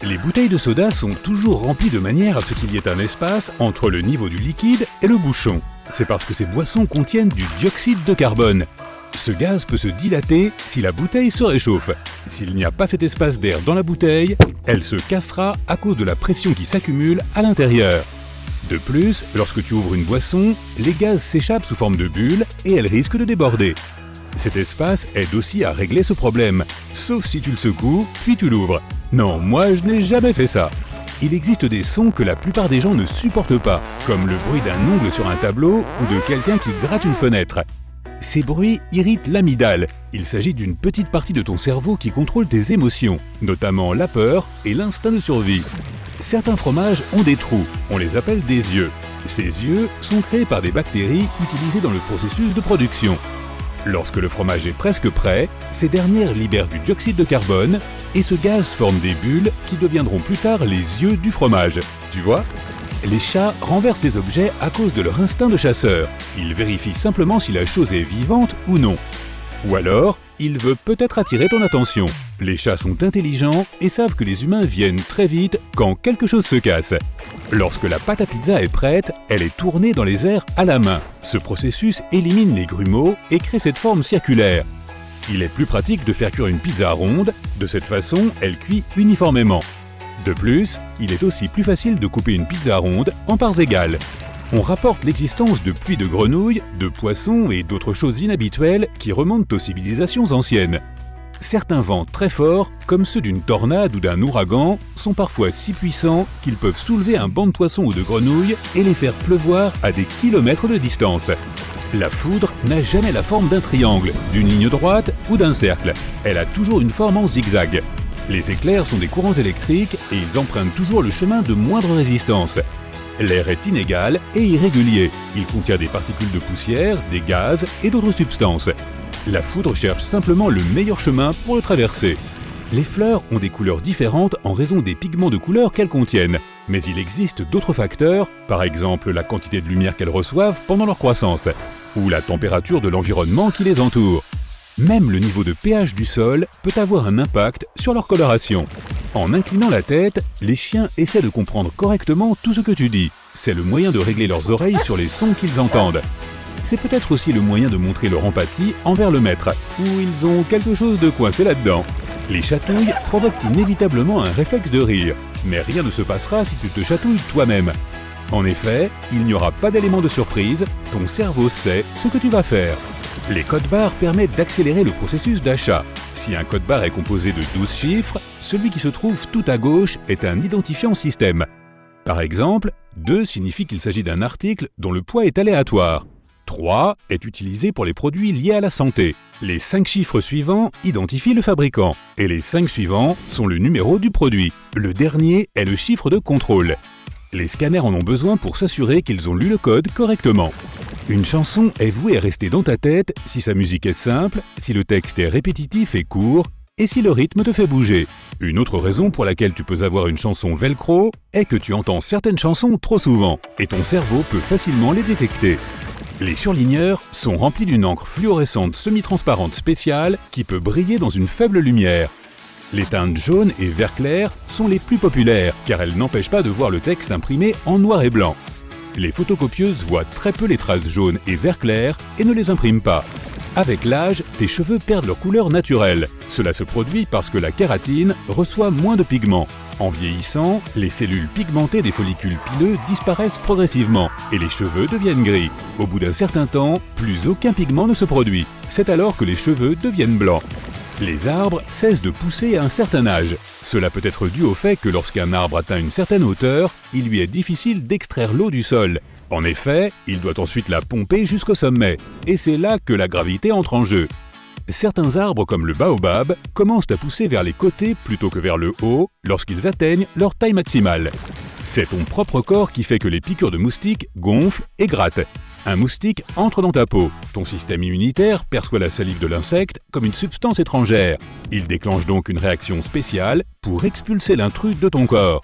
Les bouteilles de soda sont toujours remplies de manière à ce qu'il y ait un espace entre le niveau du liquide et le bouchon. C'est parce que ces boissons contiennent du dioxyde de carbone. Ce gaz peut se dilater si la bouteille se réchauffe. S'il n'y a pas cet espace d'air dans la bouteille, elle se cassera à cause de la pression qui s'accumule à l'intérieur. De plus, lorsque tu ouvres une boisson, les gaz s'échappent sous forme de bulles et elles risquent de déborder. Cet espace aide aussi à régler ce problème, sauf si tu le secoues, puis tu l'ouvres. Non, moi je n'ai jamais fait ça. Il existe des sons que la plupart des gens ne supportent pas, comme le bruit d'un ongle sur un tableau ou de quelqu'un qui gratte une fenêtre. Ces bruits irritent l'amygdale. Il s'agit d'une petite partie de ton cerveau qui contrôle tes émotions, notamment la peur et l'instinct de survie. Certains fromages ont des trous, on les appelle des yeux. Ces yeux sont créés par des bactéries utilisées dans le processus de production. Lorsque le fromage est presque prêt, ces dernières libèrent du dioxyde de carbone et ce gaz forme des bulles qui deviendront plus tard les yeux du fromage. Tu vois ? Les chats renversent les objets à cause de leur instinct de chasseur. Ils vérifient simplement si la chose est vivante ou non. Ou alors, il veut peut-être attirer ton attention. Les chats sont intelligents et savent que les humains viennent très vite quand quelque chose se casse. Lorsque la pâte à pizza est prête, elle est tournée dans les airs à la main. Ce processus élimine les grumeaux et crée cette forme circulaire. Il est plus pratique de faire cuire une pizza ronde, de cette façon, elle cuit uniformément. De plus, il est aussi plus facile de couper une pizza ronde en parts égales. On rapporte l'existence de pluies de grenouilles, de poissons et d'autres choses inhabituelles qui remontent aux civilisations anciennes. Certains vents très forts, comme ceux d'une tornade ou d'un ouragan, sont parfois si puissants qu'ils peuvent soulever un banc de poissons ou de grenouilles et les faire pleuvoir à des kilomètres de distance. La foudre n'a jamais la forme d'un triangle, d'une ligne droite ou d'un cercle. Elle a toujours une forme en zigzag. Les éclairs sont des courants électriques et ils empruntent toujours le chemin de moindre résistance. L'air est inégal et irrégulier. Il contient des particules de poussière, des gaz et d'autres substances. La foudre cherche simplement le meilleur chemin pour le traverser. Les fleurs ont des couleurs différentes en raison des pigments de couleur qu'elles contiennent. Mais il existe d'autres facteurs, par exemple la quantité de lumière qu'elles reçoivent pendant leur croissance, ou la température de l'environnement qui les entoure. Même le niveau de pH du sol peut avoir un impact sur leur coloration. En inclinant la tête, les chiens essaient de comprendre correctement tout ce que tu dis. C'est le moyen de régler leurs oreilles sur les sons qu'ils entendent. C'est peut-être aussi le moyen de montrer leur empathie envers le maître, ou ils ont quelque chose de coincé là-dedans. Les chatouilles provoquent inévitablement un réflexe de rire, mais rien ne se passera si tu te chatouilles toi-même. En effet, il n'y aura pas d'élément de surprise, ton cerveau sait ce que tu vas faire. Les codes barres permettent d'accélérer le processus d'achat. Si un code barre est composé de 12 chiffres, celui qui se trouve tout à gauche est un identifiant système. Par exemple, 2 signifie qu'il s'agit d'un article dont le poids est aléatoire. 3 est utilisé pour les produits liés à la santé. Les 5 chiffres suivants identifient le fabricant, et les 5 suivants sont le numéro du produit. Le dernier est le chiffre de contrôle. Les scanners en ont besoin pour s'assurer qu'ils ont lu le code correctement. Une chanson est vouée à rester dans ta tête si sa musique est simple, si le texte est répétitif et court, et si le rythme te fait bouger. Une autre raison pour laquelle tu peux avoir une chanson velcro est que tu entends certaines chansons trop souvent, et ton cerveau peut facilement les détecter. Les surligneurs sont remplis d'une encre fluorescente semi-transparente spéciale qui peut briller dans une faible lumière. Les teintes jaune et vert clair sont les plus populaires car elles n'empêchent pas de voir le texte imprimé en noir et blanc. Les photocopieuses voient très peu les traces jaune et vert clair et ne les impriment pas. Avec l'âge, tes cheveux perdent leur couleur naturelle. Cela se produit parce que la kératine reçoit moins de pigments. En vieillissant, les cellules pigmentées des follicules pileux disparaissent progressivement et les cheveux deviennent gris. Au bout d'un certain temps, plus aucun pigment ne se produit. C'est alors que les cheveux deviennent blancs. Les arbres cessent de pousser à un certain âge. Cela peut être dû au fait que lorsqu'un arbre atteint une certaine hauteur, il lui est difficile d'extraire l'eau du sol. En effet, il doit ensuite la pomper jusqu'au sommet, et c'est là que la gravité entre en jeu. Certains arbres comme le baobab commencent à pousser vers les côtés plutôt que vers le haut lorsqu'ils atteignent leur taille maximale. C'est ton propre corps qui fait que les piqûres de moustiques gonflent et grattent. Un moustique entre dans ta peau. Ton système immunitaire perçoit la salive de l'insecte comme une substance étrangère. Il déclenche donc une réaction spéciale pour expulser l'intrus de ton corps.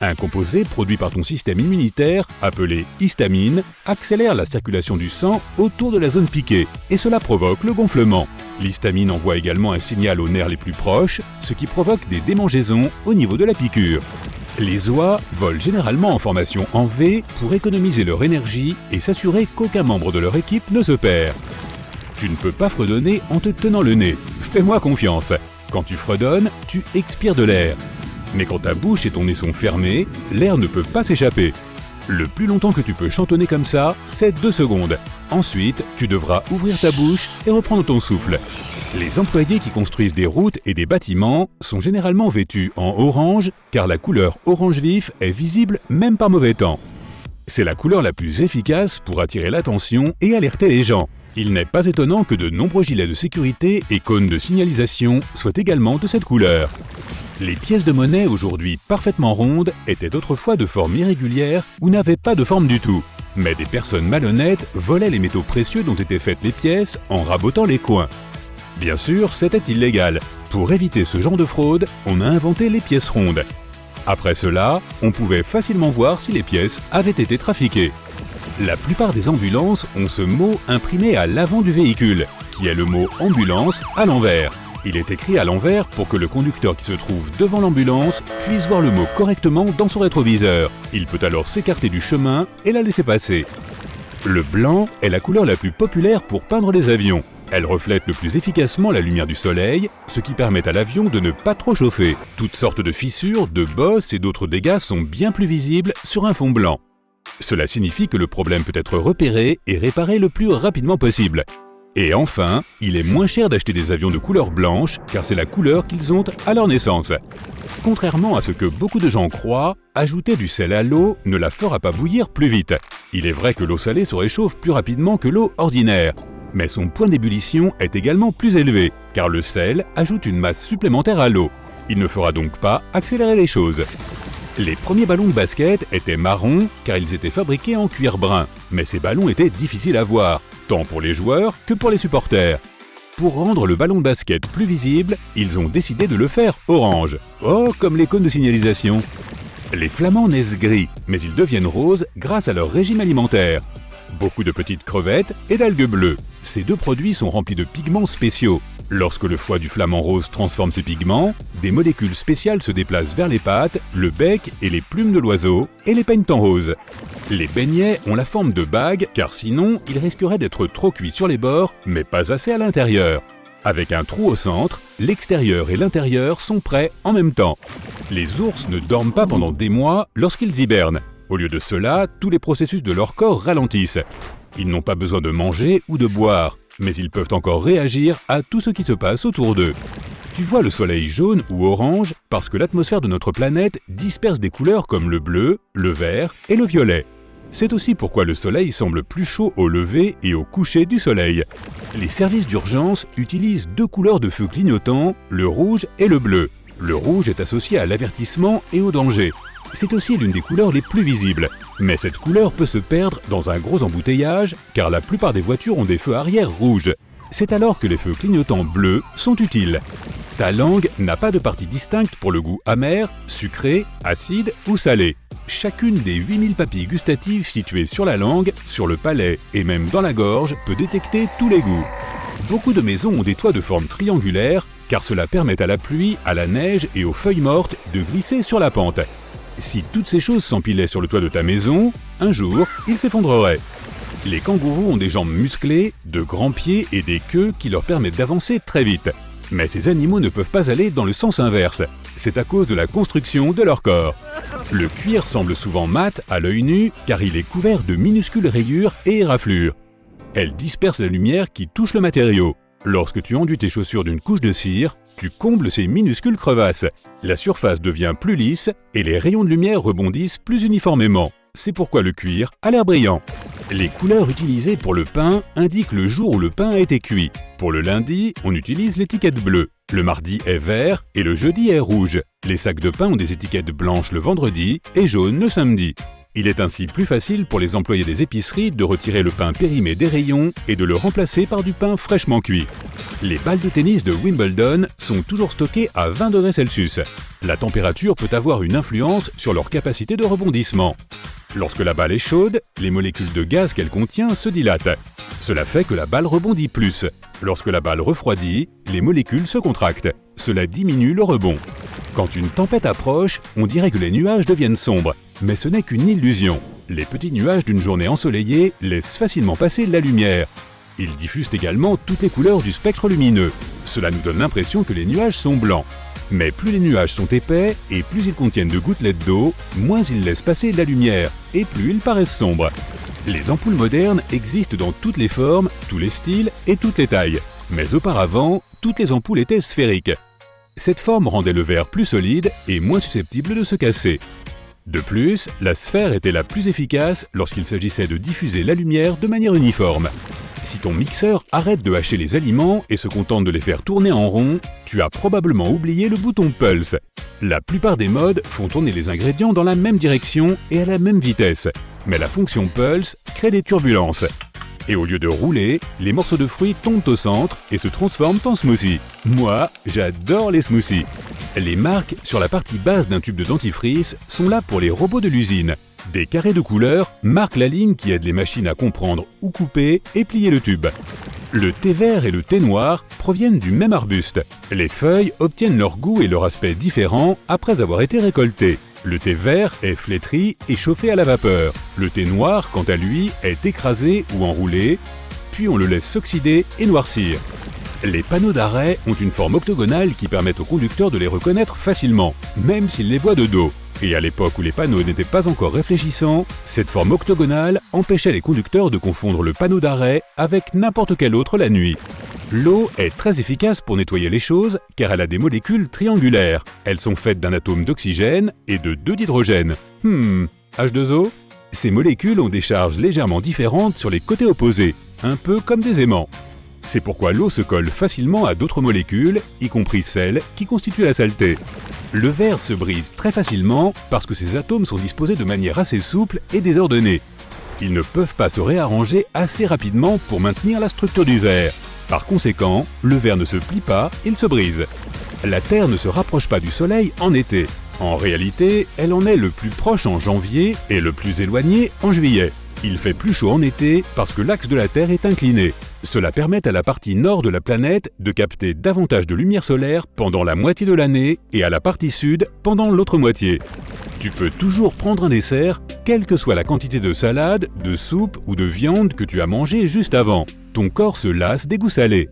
Un composé produit par ton système immunitaire, appelé histamine, accélère la circulation du sang autour de la zone piquée, et cela provoque le gonflement. L'histamine envoie également un signal aux nerfs les plus proches, ce qui provoque des démangeaisons au niveau de la piqûre. Les oies volent généralement en formation en V pour économiser leur énergie et s'assurer qu'aucun membre de leur équipe ne se perd. Tu ne peux pas fredonner en te tenant le nez. Fais-moi confiance. Quand tu fredonnes, tu expires de l'air. Mais quand ta bouche et ton nez sont fermés, l'air ne peut pas s'échapper. Le plus longtemps que tu peux chantonner comme ça, c'est 2 secondes. Ensuite, tu devras ouvrir ta bouche et reprendre ton souffle. Les employés qui construisent des routes et des bâtiments sont généralement vêtus en orange, car la couleur orange vif est visible même par mauvais temps. C'est la couleur la plus efficace pour attirer l'attention et alerter les gens. Il n'est pas étonnant que de nombreux gilets de sécurité et cônes de signalisation soient également de cette couleur. Les pièces de monnaie, aujourd'hui parfaitement rondes, étaient autrefois de forme irrégulière ou n'avaient pas de forme du tout. Mais des personnes malhonnêtes volaient les métaux précieux dont étaient faites les pièces en rabotant les coins. Bien sûr, c'était illégal. Pour éviter ce genre de fraude, on a inventé les pièces rondes. Après cela, on pouvait facilement voir si les pièces avaient été trafiquées. La plupart des ambulances ont ce mot imprimé à l'avant du véhicule, qui est le mot « ambulance » à l'envers. Il est écrit à l'envers pour que le conducteur qui se trouve devant l'ambulance puisse voir le mot correctement dans son rétroviseur. Il peut alors s'écarter du chemin et la laisser passer. Le blanc est la couleur la plus populaire pour peindre les avions. Elle reflète le plus efficacement la lumière du soleil, ce qui permet à l'avion de ne pas trop chauffer. Toutes sortes de fissures, de bosses et d'autres dégâts sont bien plus visibles sur un fond blanc. Cela signifie que le problème peut être repéré et réparé le plus rapidement possible. Et enfin, il est moins cher d'acheter des avions de couleur blanche, car c'est la couleur qu'ils ont à leur naissance. Contrairement à ce que beaucoup de gens croient, ajouter du sel à l'eau ne la fera pas bouillir plus vite. Il est vrai que l'eau salée se réchauffe plus rapidement que l'eau ordinaire. Mais son point d'ébullition est également plus élevé, car le sel ajoute une masse supplémentaire à l'eau. Il ne fera donc pas accélérer les choses. Les premiers ballons de basket étaient marrons, car ils étaient fabriqués en cuir brun. Mais ces ballons étaient difficiles à voir, tant pour les joueurs que pour les supporters. Pour rendre le ballon de basket plus visible, ils ont décidé de le faire orange. Oh, comme les cônes de signalisation. Les flamands naissent gris, mais ils deviennent roses grâce à leur régime alimentaire. Beaucoup de petites crevettes et d'algues bleues. Ces 2 produits sont remplis de pigments spéciaux. Lorsque le foie du flamand rose transforme ces pigments, des molécules spéciales se déplacent vers les pattes, le bec et les plumes de l'oiseau et les peignent en rose. Les beignets ont la forme de bagues, car sinon, ils risqueraient d'être trop cuits sur les bords, mais pas assez à l'intérieur. Avec un trou au centre, l'extérieur et l'intérieur sont prêts en même temps. Les ours ne dorment pas pendant des mois lorsqu'ils hibernent. Au lieu de cela, tous les processus de leur corps ralentissent. Ils n'ont pas besoin de manger ou de boire, mais ils peuvent encore réagir à tout ce qui se passe autour d'eux. Tu vois le soleil jaune ou orange parce que l'atmosphère de notre planète disperse des couleurs comme le bleu, le vert et le violet. C'est aussi pourquoi le soleil semble plus chaud au lever et au coucher du soleil. Les services d'urgence utilisent 2 couleurs de feu clignotants, le rouge et le bleu. Le rouge est associé à l'avertissement et au danger. C'est aussi l'une des couleurs les plus visibles. Mais cette couleur peut se perdre dans un gros embouteillage, car la plupart des voitures ont des feux arrière rouges. C'est alors que les feux clignotants bleus sont utiles. Ta langue n'a pas de partie distincte pour le goût amer, sucré, acide ou salé. Chacune des 8000 papilles gustatives situées sur la langue, sur le palais et même dans la gorge peut détecter tous les goûts. Beaucoup de maisons ont des toits de forme triangulaire, car cela permet à la pluie, à la neige et aux feuilles mortes de glisser sur la pente. Si toutes ces choses s'empilaient sur le toit de ta maison, un jour, ils s'effondreraient. Les kangourous ont des jambes musclées, de grands pieds et des queues qui leur permettent d'avancer très vite. Mais ces animaux ne peuvent pas aller dans le sens inverse. C'est à cause de la construction de leur corps. Le cuir semble souvent mat à l'œil nu car il est couvert de minuscules rayures et éraflures. Elles dispersent la lumière qui touche le matériau. Lorsque tu enduis tes chaussures d'une couche de cire, tu combles ces minuscules crevasses. La surface devient plus lisse et les rayons de lumière rebondissent plus uniformément. C'est pourquoi le cuir a l'air brillant. Les couleurs utilisées pour le pain indiquent le jour où le pain a été cuit. Pour le lundi, on utilise l'étiquette bleue. Le mardi est vert et le jeudi est rouge. Les sacs de pain ont des étiquettes blanches le vendredi et jaunes le samedi. Il est ainsi plus facile pour les employés des épiceries de retirer le pain périmé des rayons et de le remplacer par du pain fraîchement cuit. Les balles de tennis de Wimbledon sont toujours stockées à 20 degrés Celsius. La température peut avoir une influence sur leur capacité de rebondissement. Lorsque la balle est chaude, les molécules de gaz qu'elle contient se dilatent. Cela fait que la balle rebondit plus. Lorsque la balle refroidit, les molécules se contractent. Cela diminue le rebond. Quand une tempête approche, on dirait que les nuages deviennent sombres. Mais ce n'est qu'une illusion. Les petits nuages d'une journée ensoleillée laissent facilement passer la lumière. Ils diffusent également toutes les couleurs du spectre lumineux. Cela nous donne l'impression que les nuages sont blancs. Mais plus les nuages sont épais et plus ils contiennent de gouttelettes d'eau, moins ils laissent passer la lumière et plus ils paraissent sombres. Les ampoules modernes existent dans toutes les formes, tous les styles et toutes les tailles. Mais auparavant, toutes les ampoules étaient sphériques. Cette forme rendait le verre plus solide et moins susceptible de se casser. De plus, la sphère était la plus efficace lorsqu'il s'agissait de diffuser la lumière de manière uniforme. Si ton mixeur arrête de hacher les aliments et se contente de les faire tourner en rond, tu as probablement oublié le bouton Pulse. La plupart des modes font tourner les ingrédients dans la même direction et à la même vitesse. Mais la fonction Pulse crée des turbulences. Et au lieu de rouler, les morceaux de fruits tombent au centre et se transforment en smoothie. Moi, j'adore les smoothies. Les marques sur la partie basse d'un tube de dentifrice sont là pour les robots de l'usine. Des carrés de couleurs marquent la ligne qui aide les machines à comprendre où couper et plier le tube. Le thé vert et le thé noir proviennent du même arbuste. Les feuilles obtiennent leur goût et leur aspect différents après avoir été récoltées. Le thé vert est flétri et chauffé à la vapeur. Le thé noir, quant à lui, est écrasé ou enroulé, puis on le laisse s'oxyder et noircir. Les panneaux d'arrêt ont une forme octogonale qui permet aux conducteurs de les reconnaître facilement, même s'ils les voient de dos. Et à l'époque où les panneaux n'étaient pas encore réfléchissants, cette forme octogonale empêchait les conducteurs de confondre le panneau d'arrêt avec n'importe quel autre la nuit. L'eau est très efficace pour nettoyer les choses car elle a des molécules triangulaires. Elles sont faites d'un atome d'oxygène et de 2 d'hydrogène. H2O? Ces molécules ont des charges légèrement différentes sur les côtés opposés, un peu comme des aimants. C'est pourquoi l'eau se colle facilement à d'autres molécules, y compris celles qui constituent la saleté. Le verre se brise très facilement parce que ses atomes sont disposés de manière assez souple et désordonnée. Ils ne peuvent pas se réarranger assez rapidement pour maintenir la structure du verre. Par conséquent, le verre ne se plie pas, il se brise. La Terre ne se rapproche pas du Soleil en été. En réalité, elle en est le plus proche en janvier et le plus éloigné en juillet. Il fait plus chaud en été parce que l'axe de la Terre est incliné. Cela permet à la partie nord de la planète de capter davantage de lumière solaire pendant la moitié de l'année et à la partie sud pendant l'autre moitié. Tu peux toujours prendre un dessert, quelle que soit la quantité de salade, de soupe ou de viande que tu as mangé juste avant. Ton corps se lasse des goûts salés.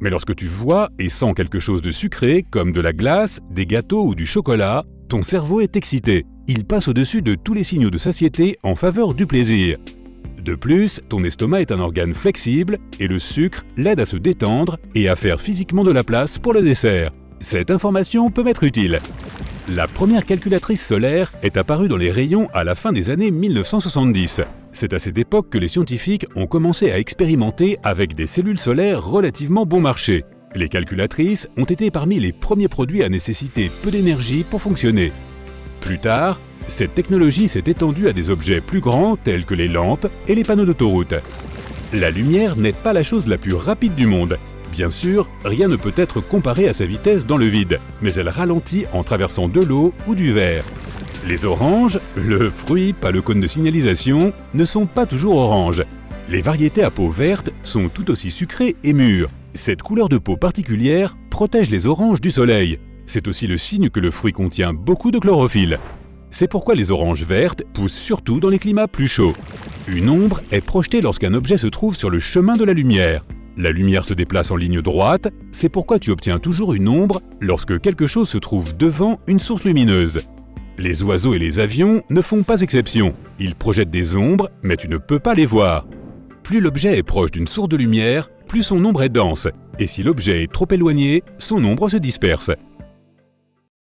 Mais lorsque tu vois et sens quelque chose de sucré, comme de la glace, des gâteaux ou du chocolat, ton cerveau est excité. Il passe au-dessus de tous les signaux de satiété en faveur du plaisir. De plus, ton estomac est un organe flexible et le sucre l'aide à se détendre et à faire physiquement de la place pour le dessert. Cette information peut m'être utile. La première calculatrice solaire est apparue dans les rayons à la fin des années 1970. C'est à cette époque que les scientifiques ont commencé à expérimenter avec des cellules solaires relativement bon marché. Les calculatrices ont été parmi les premiers produits à nécessiter peu d'énergie pour fonctionner. Plus tard, cette technologie s'est étendue à des objets plus grands tels que les lampes et les panneaux d'autoroute. La lumière n'est pas la chose la plus rapide du monde. Bien sûr, rien ne peut être comparé à sa vitesse dans le vide, mais elle ralentit en traversant de l'eau ou du verre. Les oranges, le fruit, pas le cône de signalisation, ne sont pas toujours oranges. Les variétés à peau verte sont tout aussi sucrées et mûres. Cette couleur de peau particulière protège les oranges du soleil. C'est aussi le signe que le fruit contient beaucoup de chlorophylle. C'est pourquoi les oranges vertes poussent surtout dans les climats plus chauds. Une ombre est projetée lorsqu'un objet se trouve sur le chemin de la lumière. La lumière se déplace en ligne droite, c'est pourquoi tu obtiens toujours une ombre lorsque quelque chose se trouve devant une source lumineuse. Les oiseaux et les avions ne font pas exception. Ils projettent des ombres, mais tu ne peux pas les voir. Plus l'objet est proche d'une source de lumière, plus son ombre est dense, et si l'objet est trop éloigné, son ombre se disperse.